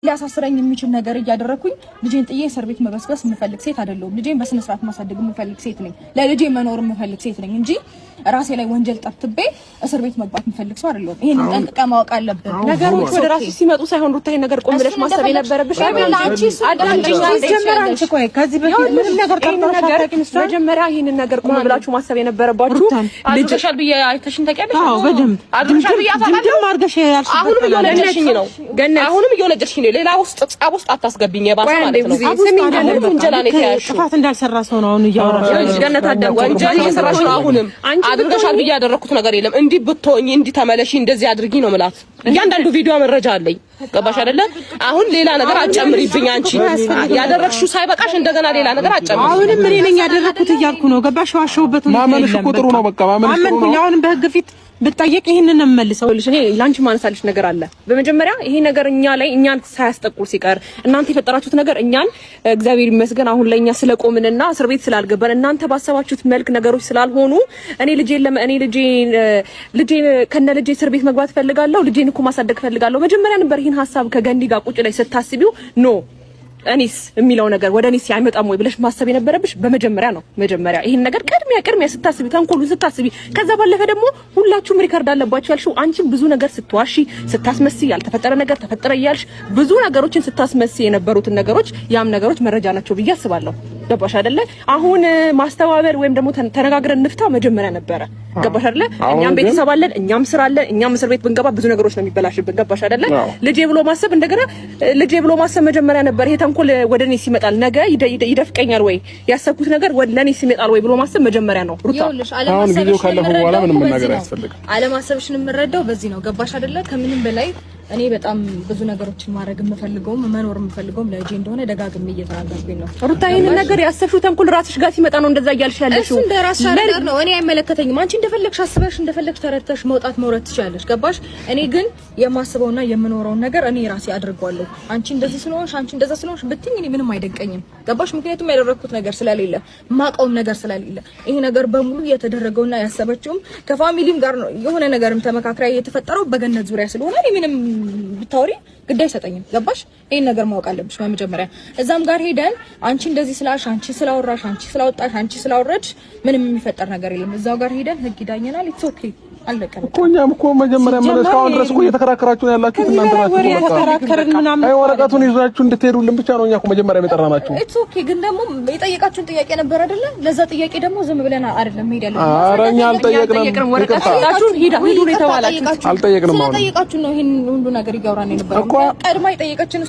ሊያሳስረኝ የሚችል ነገር እያደረኩኝ ልጄን ጥዬ እስር ቤት መበስበስ የምፈልግ ሴት አይደለሁም። ልጄን በስነ ስርዓት ማሳደግ የምፈልግ ሴት ነኝ። ለልጄ መኖር የምፈልግ ሴት ነኝ እንጂ ራሴ ላይ ወንጀል ጠርጥቤ እስር ቤት መግባት የምፈልግ ሰው አይደለሁም። ይሄን ጠንቅቀህ ማወቅ አለብህ። ነገሮች ወደ ራስሽ ሲመጡ ሳይሆን ሩታ ይሄን ነገር ቆም ብለሽ ማሰብ የነበረብሽ አንቺ አንቺ ቆይ ከዚህ በፊት ምንም ነገር ጠርጥረሽ መጀመሪያ ይሄን ነገር ቆም ብላችሁ ማሰብ የነበረባችሁ ልጅሻል ብዬ አይተሽን ታውቂያለሽ? አዎ በደንብ አድርሻል ብዬ አታውቂም አድርገሽ ያልሽ አሁንም እየወለደሽኝ ነው። አሁንም እየወለደሽኝ ነው። ሌላ ውስጥ ጻብ ውስጥ አታስገብኝ። የባሰ ማለት ነው። አሁንም ወንጀል ነው የተያዝሽው። ጥፋት እንዳልሰራ ሰው ነው አሁን እያወራሽ ገነት አደም ወንጀል እየሰራሽ ነው። አሁንም አድርገሻል ብዬ ያደረኩት ነገር የለም። እንዲህ ብትሆኚ እንዲህ ተመለሺ እንደዚህ አድርጊ ነው የምላት። እያንዳንዱ ቪዲዮ መረጃ አለኝ። ገባሽ አይደለ? አሁን ሌላ ነገር አጨምሪብኝ። አንቺ ያደረግሽው ሳይበቃሽ እንደገና ሌላ ነገር አጨምሪ። አሁንም እኔ ነኝ ያደረኩት እያልኩ ነው። ገባሽ? ዋሸሁበት ነው። ማመንሽ እኮ ጥሩ ነው። በቃ ማመንሽ ጥሩ ነው። አሁንም በህግ ፊት ብትጠየቅ ይሄንን መልሰው ልሽ እኔ ላንቺ ማነሳልሽ ነገር አለ። በመጀመሪያ ይሄ ነገር እኛ ላይ እኛን ሳያስጠቁር ሲቀር እናንተ የፈጠራችሁት ነገር እኛን እግዚአብሔር ይመስገን አሁን ለኛ ስለቆምንና እስር ቤት ስላልገባን እናንተ ባሰባችሁት መልክ ነገሮች ስላልሆኑ እኔ ልጄን ከነ ልጄ እስር ቤት መግባት ፈልጋለሁ፣ ልጄን እኮ ማሳደግ ፈልጋለሁ። መጀመሪያ ነበር ይሄን ሐሳብ ከገንዲ ጋር ቁጭ ላይ ስታስቢው ኖ እኔስ የሚለው ነገር ወደ እኔስ አይመጣም ወይ ብለሽ ማሰብ የነበረብሽ በመጀመሪያ ነው። መጀመሪያ ይሄን ነገር ቅድሚያ ስታስቢ ተንኮሉ ስታስቢ ከዛ ባለፈ ደግሞ ሁላችሁም ሪከርድ አለባችሁ ያልሽው አንቺም ብዙ ነገር ስትዋሺ ስታስመስይ ያልተፈጠረ ነገር ተፈጠረ እያልሽ ብዙ ነገሮችን ስታስመስይ የነበሩትን ነገሮች ያም ነገሮች መረጃ ናቸው ብዬ አስባለሁ። ገባሽ አይደለ? አሁን ማስተባበር ወይም ደግሞ ተነጋግረን እንፍታ መጀመሪያ ነበረ። ገባሽ አይደለ? እኛም ቤተሰብ አለን፣ እኛም ስራ አለን፣ እኛም እስር ቤት ብንገባ ብዙ ነገሮች ነው የሚበላሽብን። ገባሽ አይደለ? ልጄ ብሎ ማሰብ እንደገና ልጄ ብሎ ማሰብ መጀመሪያ ነበር። ይሄ ተንኮል ወደ እኔ ሲመጣል ነገ ይደፍቀኛል ወይ ያሰብኩት ነገር ወደ ለኔ ሲመጣል ወይ ብሎ ማሰብ መጀመሪያ ነው። ሩታ አሁን ቪዲዮ ካለፈ በኋላ ምንም ነገር አያስፈልግም። አለማሰብሽን የምረዳው በዚህ ነው። ገባሽ አይደለ? ከምንም በላይ እኔ በጣም ብዙ ነገሮችን ማድረግ የምፈልገውም መኖር የምፈልገውም ለጄ እንደሆነ ደጋግሜ እየተናገርኩኝ ነው። ሩታ ይሄን ነገር ያሰብሽው ተንኮል ራስሽ ጋር ሲመጣ ነው እንደዛ እያልሽ ያለሽው። እሱ እንደራስሽ ነገር ነው። እኔ አይመለከተኝም። አንቺ እንደፈለግሽ አስበሽ እንደፈለግሽ ተረድተሽ መውጣት መውረድ ትችያለሽ። ገባሽ? እኔ ግን የማስበውና የምኖረውን ነገር እኔ ራሴ አድርጓለሁ። አንቺ እንደዚህ ስለሆንሽ አንቺ እንደዛ ስለሆንሽ ብትኝ እኔ ምንም አይደንቀኝም። ገባሽ? ምክንያቱም ያደረኩት ነገር ስለሌለ ማቀውም ነገር ስለሌለ ይሄ ነገር በሙሉ የተደረገውና ያሰበችውም ከፋሚሊም ጋር ነው የሆነ ነገርም ተመካክራ የተፈጠረው በገነት ዙሪያ ስለሆነ እኔ ምንም ብታወሪ ግድ አይሰጠኝም። ገባሽ? ይሄን ነገር ማወቅ አለብሽ በመጀመሪያ። እዛም ጋር ሄደን አንቺ እንደዚህ ስላልሽ፣ አንቺ ስላወራሽ፣ አንቺ ስላወጣሽ፣ አንቺ ስላወረድሽ ምንም የሚፈጠር ነገር የለም። እዛው ጋር ሄደን ህግ ይዳኘናል። ኢትስ ኦኬ አልበቀም እኮ እኛም እኮ መጀመሪያ እስካሁን ድረስ እኮ እየተከራከራችሁ ነው ያላችሁት እናንተ ናችሁ። አይ ወረቀቱን ይዛችሁ እንድትሄዱልን ብቻ ነው እኛ እኮ መጀመሪያ የጠራናችሁ። ኢትስ ኦኬ ግን ደግሞ የጠየቃችሁን ጥያቄ ነበር አይደለ? ለዛ ጥያቄ ደግሞ ዝም ብለን አይደለም መሄድ ያለብን። ኧረ እኛ አልጠየቅንም። ወረቀታችሁን ሂዱ ነው የተባላችሁ። አልጠየቅንም። ስለጠየቃችሁ ነው ይሄን ሁሉ ነገር ይገውራን የነበረው። ቀድማ የጠየቀችን